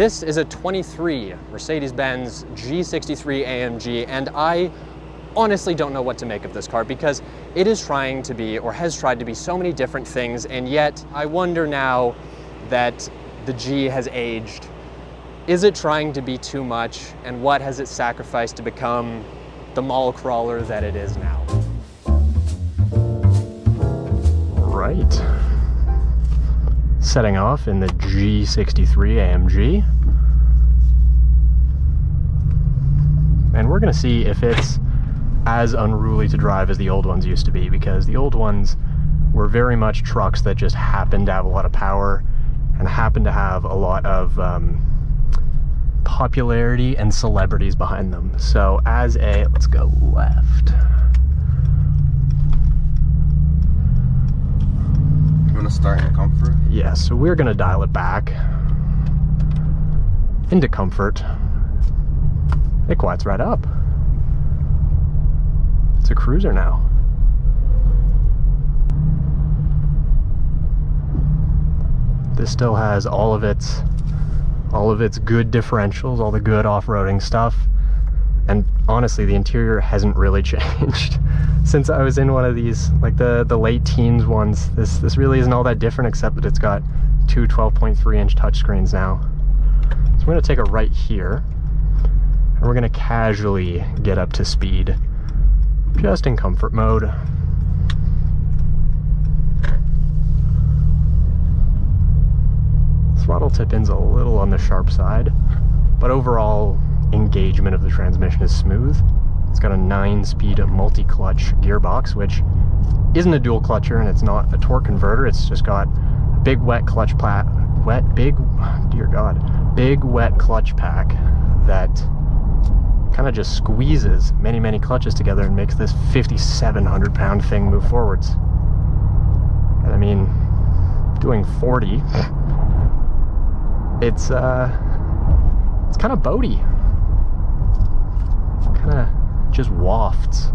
This is a 23 Mercedes-Benz G63 AMG, and I honestly don't know what to make of this car because it is trying to be, or has tried to be, so many different things, and yet I wonder now that the G has aged, is it trying to be too much, and what has it sacrificed to become the mall crawler that it is now? Right. Setting off in the G63 AMG. And we're gonna see if it's as unruly to drive as the old ones used to be, because the old ones were very much trucks that just happened to have a lot of power and happened to have a lot of popularity and celebrities behind them. So as a, let's go left. You want to start in comfort? Yeah, so we're gonna dial it back into comfort. It quiets right up. It's a cruiser now. This still has all of its good differentials, all the good off-roading stuff. And honestly, the interior hasn't really changed since I was in one of these, like the late teens ones. This really isn't all that different, except that it's got two 12.3-inch touchscreens now. So we're gonna take a right here, and we're gonna casually get up to speed, just in comfort mode. Throttle tip-in's a little on the sharp side, but overall engagement of the transmission is smooth. It's got a 9-speed multi-clutch gearbox, which isn't a dual clutcher, and it's not a torque converter. It's just got a big wet clutch big wet clutch pack that kind of just squeezes many clutches together and makes this 5,700 pound thing move forwards. And I mean, doing 40, it's kind of boaty. Kind of just wafts,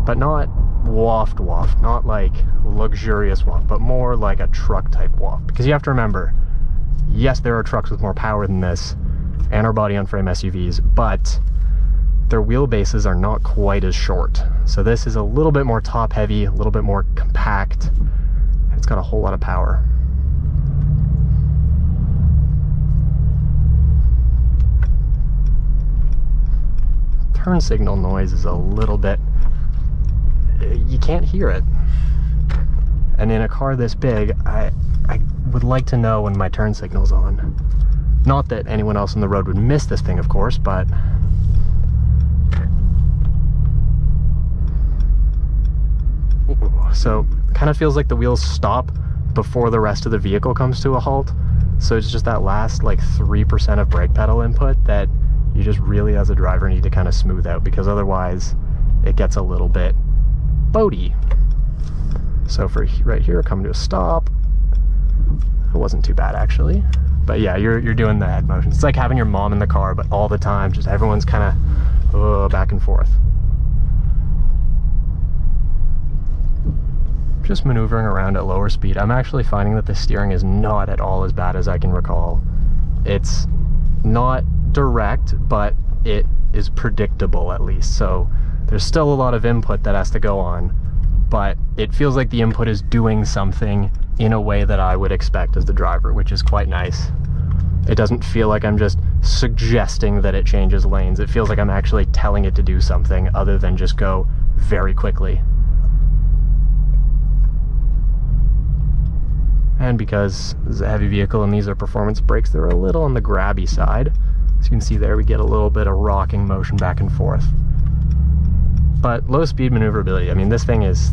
but not waft, not like luxurious waft, but more like a truck type waft. Because you have to remember, yes, there are trucks with more power than this and are body on frame SUVs, but their wheelbases are not quite as short. So this is a little bit more top heavy, a little bit more compact. It's got a whole lot of power. Turn signal noise is a little bit, you can't hear it. And in a car this big, I would like to know when my turn signal's on. Not that anyone else on the road would miss this thing, of course, but so kind of feels like the wheels stop before the rest of the vehicle comes to a halt. So it's just that last like 3% of brake pedal input that you just really, as a driver, need to kind of smooth out, because otherwise it gets a little bit boaty. So for right here, coming to a stop, it wasn't too bad actually. But yeah, you're doing the head motion. It's like having your mom in the car, but all the time, just everyone's kind of back and forth. Just maneuvering around at lower speed. I'm actually finding that the steering is not at all as bad as I can recall. It's not direct, but it is predictable at least. So there's still a lot of input that has to go on, but it feels like the input is doing something in a way that I would expect as the driver, which is quite nice. It doesn't feel like I'm just suggesting that it changes lanes. It feels like I'm actually telling it to do something other than just go very quickly. And because this is a heavy vehicle and these are performance brakes, they're a little on the grabby side. As you can see there, we get a little bit of rocking motion back and forth. But low speed maneuverability, I mean, this thing is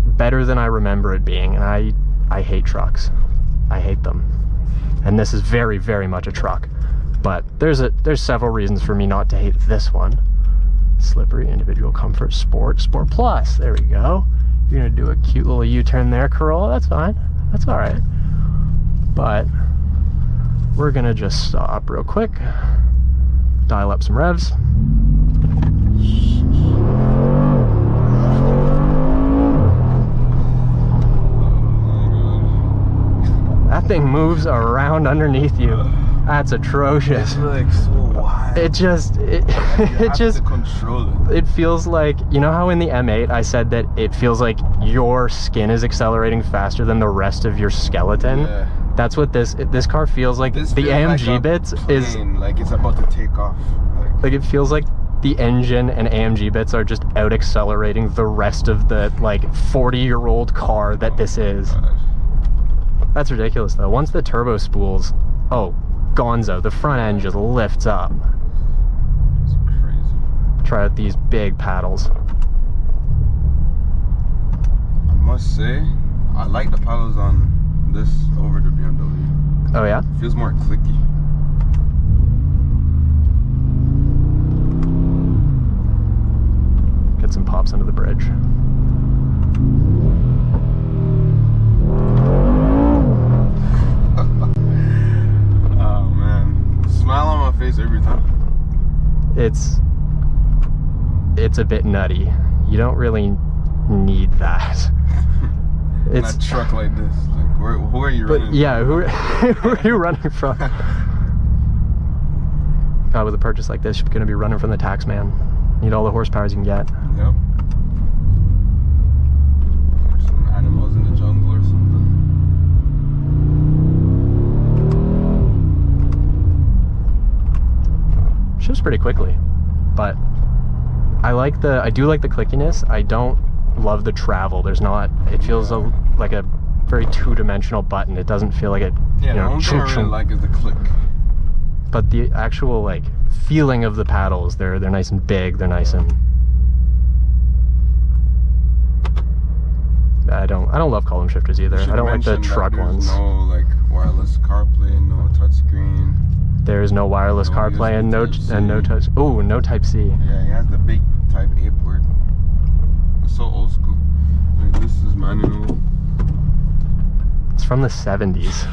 better than I remember it being, and I hate trucks. I hate them. And this is very, very much a truck. But there's several reasons for me not to hate this one. Slippery, individual comfort, sport plus, there we go. You're gonna do a cute little U-turn there, Corolla, that's fine. That's all right. But we're gonna just stop real quick, dial up some revs. that thing moves around underneath you. That's atrocious. It's like so wide. It just You have to control it. it feels like, you know how in the M8 I said that it feels like your skin is accelerating faster than the rest of your skeleton? Yeah. That's what this car feels like. This The feels AMG like a bits is plane, like it's about to take off. like, it feels like the engine and AMG bits are just out accelerating the rest of the like 40-year-old car that this is. That's ridiculous though. Once the turbo spools, oh, gonzo, the front end just lifts up. It's crazy. Try out these big paddles. I must say, I like the paddles on this over the BMW. Oh yeah? It feels more clicky. Get some pops under the bridge. Oh man, smile on my face every time. It's a bit nutty. You don't really need that. It's a truck like this. Like, who are you running? Yeah, who are you running from? God, with a purchase like this, you're gonna be running from the tax man. Need all the horsepowers you can get. Yep. There's some animals in the jungle or something. Shifts pretty quickly, but I do like the clickiness. I don't love the travel. There's not. It feels like a very two-dimensional button. It doesn't feel like it. Yeah, you know, the only thing I really like is the click. But the actual like feeling of the paddles, they're nice and big. They're nice and. I don't love column shifters either. I don't like the truck ones. No like wireless CarPlay, no touchscreen. There is no wireless CarPlay and no touch. Oh, no Type C. Yeah, he has the big Type A port. It's so old school. Like, this is manual. It's from the 70s.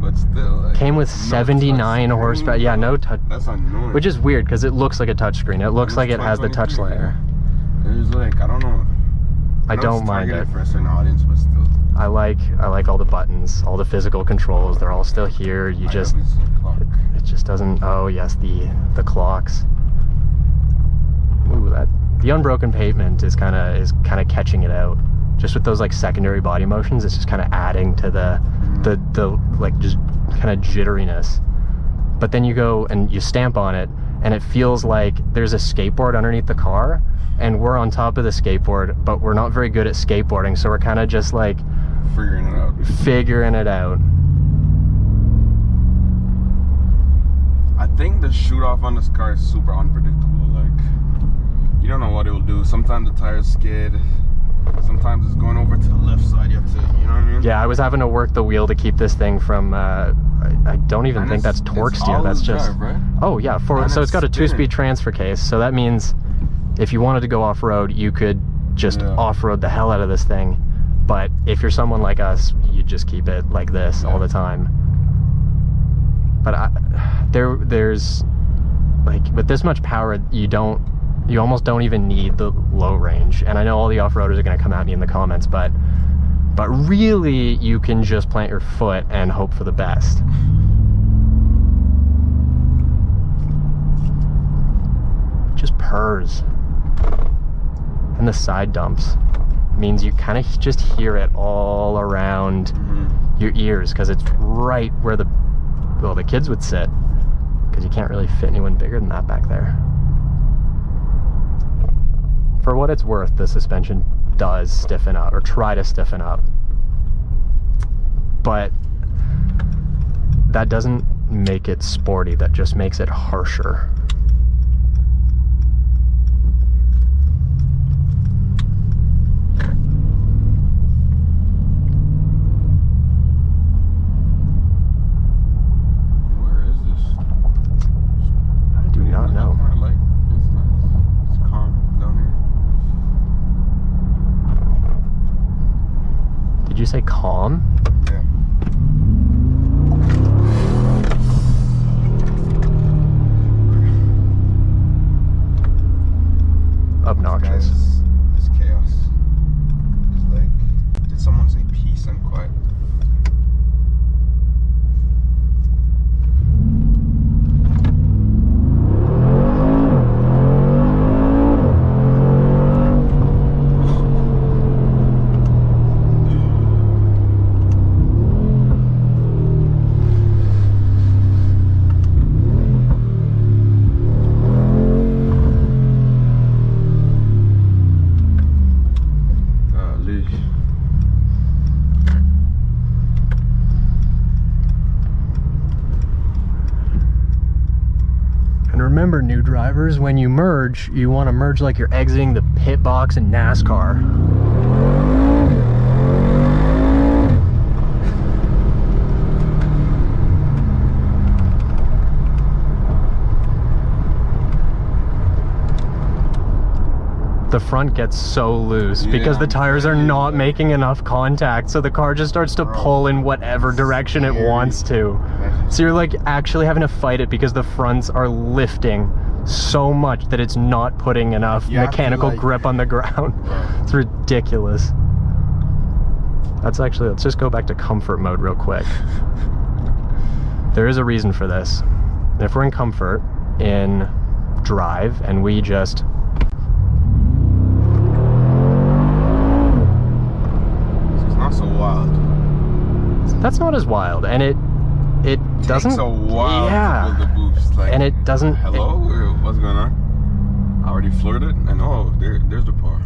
But still, like, Came with 79 horsepower. Yeah, no touch. That's annoying. Which is weird because it looks like a touchscreen. It looks like it has the touch layer. There's like, I don't know. I don't mind it. For a certain audience, but still. I like all the buttons, all the physical controls. They're all still here. You just it just doesn't. Oh yes, the clocks. Ooh, the unbroken pavement is kind of catching it out. Just with those like secondary body motions, it's just kind of adding to the like just kind of jitteriness. But then you go and you stamp on it, and it feels like there's a skateboard underneath the car, and we're on top of the skateboard, but we're not very good at skateboarding, so we're kind of just like figuring it out. I think the shoot off on this car is super unpredictable. Like, you don't know what it will do. Sometimes the tires skid. Sometimes it's going over to the left side. You have to, you know what I mean? Yeah, I was having to work the wheel to keep this thing from. I don't even think that's torque steer. That's just. Drive, right? Oh yeah, so it's got a 2-speed transfer case. So that means if you wanted to go off road, you could just off road the hell out of this thing. But if you're someone like us, you just keep it like this all the time. But there's like with this much power, you almost don't even need the low range. And I know all the off-roaders are going to come at me in the comments, but really you can just plant your foot and hope for the best. Just purrs. And the side dumps means you kind of just hear it all around your ears because it's right where the kids would sit, because you can't really fit anyone bigger than that back there. For what it's worth, the suspension does stiffen up, or try to stiffen up, but that doesn't make it sporty. That just makes it harsher. Where is this? I do not know. It's nice. It's calm down here. Did you say calm? Yeah. Obnoxious. It's chaos. It's like, did someone say peace and quiet? remember, new drivers, when you merge, you want to merge like you're exiting the pit box in NASCAR. The front gets so loose because the tires are not making enough contact, so the car just starts to pull in whatever direction it wants to. So you're like actually having to fight it because the fronts are lifting so much that it's not putting enough mechanical grip on the ground. It's ridiculous. That's actually, let's just go back to comfort mode real quick. There is a reason for this. If we're in comfort in drive and we just so wild. That's not as wild, and it doesn't. Takes a while to build the boost, like, and it doesn't. Hello, what's going on? I already floored it, and oh, there's the power.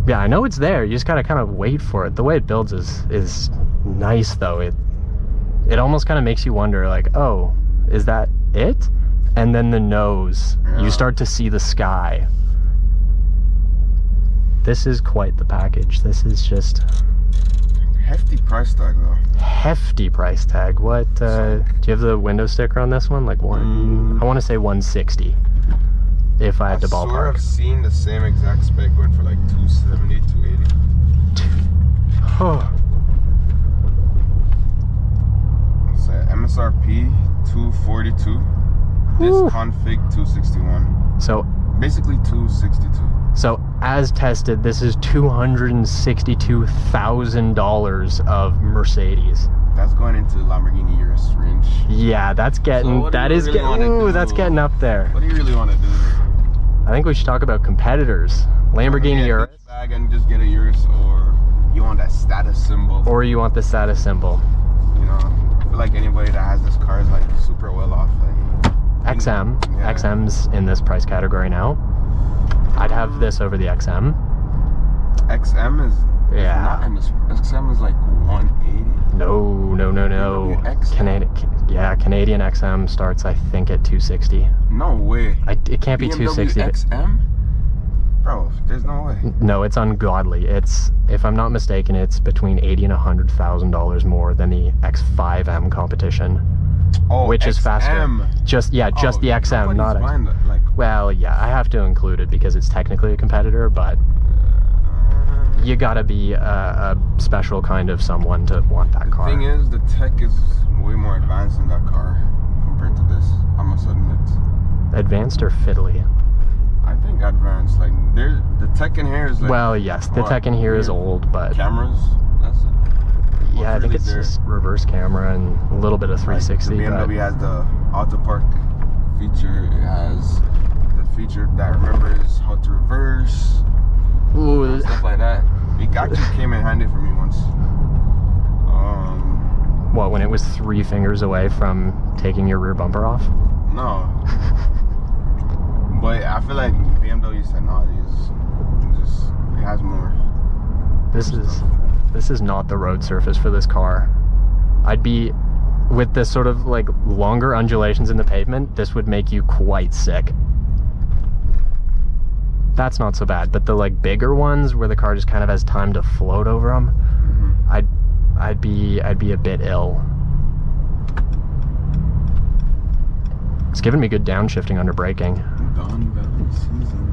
Yeah, I know it's there. You just gotta kind of wait for it. The way it builds is nice, though. It almost kind of makes you wonder, like, oh, is that it? And then the nose, you start to see the sky. This is quite the package. This is just. Hefty price tag though. Hefty price tag. What do you have the window sticker on this one? Like I want to say 160 if I had to ballpark. I've seen the same exact spec going for like 270, 280. What's that? MSRP 242. This config 261. So basically 262. So as tested, this is $262,000 of Mercedes. That's going into Lamborghini Urus range. Yeah, that's getting, that's getting up there. What do you really want to do here? I think we should talk about competitors. Lamborghini Urus. Bag and just get a Urus, or you want that status symbol. Or you want the status symbol. You know, I feel like anybody that has this car is like super well off. Like, XM's in this price category now. I'd have this over the XM. XM is not in this. XM is like 180. No. Canadian XM starts, I think, at 260. No way. It can't be 260. XM? Bro, there's no way. No, it's ungodly. It's, if I'm not mistaken, it's between $80,000 and $100,000 more than the X5M competition. Oh, which is faster. Just the XM, not well, yeah, I have to include it because it's technically a competitor, but you gotta be a special kind of someone to want that car. The thing is, the tech is way more advanced in that car compared to this, I must admit. Advanced or fiddly? I think advanced. Like, the tech in here is like... Well, yes, the tech in here is old, but... Cameras, that's it. Yeah, I think it's just reverse camera and a little bit of 360. Like the BMW has the auto park feature. It has the feature that remembers how to reverse. Ooh. Stuff like that. It actually came in handy for me once. What, when it was 3 fingers away from taking your rear bumper off? No. But I feel like BMW technology it has more. This is not the road surface for this car. I'd be, with this sort of like longer undulations in the pavement, this would make you quite sick. That's not so bad, but the like bigger ones where the car just kind of has time to float over them, I'd be a bit ill. It's giving me good downshifting under braking. Don Valley season.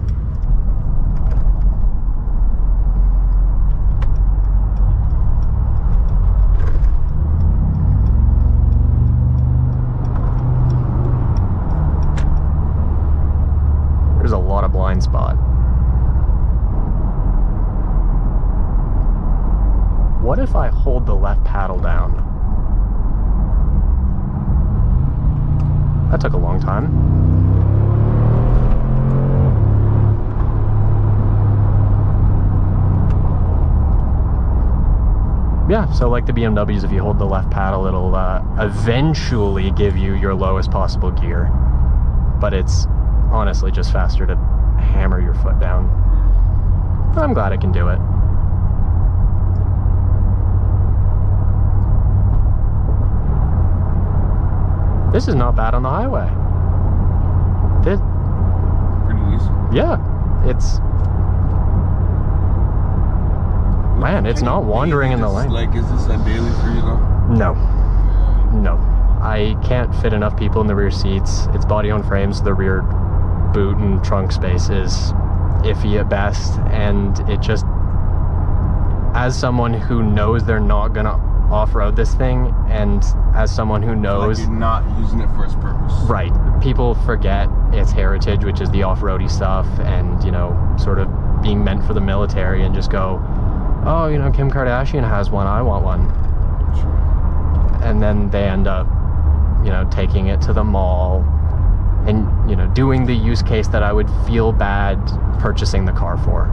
There's a lot of blind spot. What if I hold the left paddle down? That took a long time. Yeah, so like the BMWs, if you hold the left paddle, it'll eventually give you your lowest possible gear. But it's honestly just faster to hammer your foot down. I'm glad I can do it. This is not bad on the highway. Pretty easy. Yeah, it's... Man, it's not wandering in the lane. Like, is this a daily for you though? No. No. I can't fit enough people in the rear seats. It's body-on frames. The rear boot and trunk space is iffy at best, and it just... As someone who knows they're not gonna off-road this thing, and as someone who knows... Like you're not using it for its purpose. Right. People forget its heritage, which is the off-roady stuff, and, you know, sort of being meant for the military, and just go, oh, you know, Kim Kardashian has one, I want one. And then they end up, you know, taking it to the mall and, you know, doing the use case that I would feel bad purchasing the car for.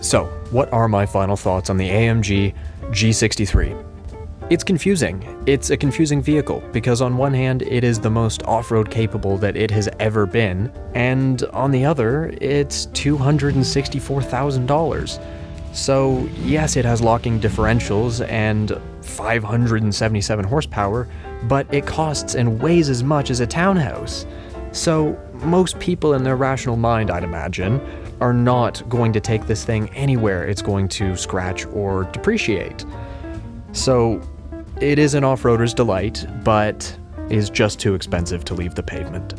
So, what are my final thoughts on the AMG G63? It's confusing. It's a confusing vehicle because on one hand, it is the most off-road capable that it has ever been, and on the other, it's $264,000. So yes, it has locking differentials and 577 horsepower, but it costs and weighs as much as a townhouse. So most people in their rational mind, I'd imagine, are not going to take this thing anywhere it's going to scratch or depreciate. So it is an off-roader's delight, but is just too expensive to leave the pavement.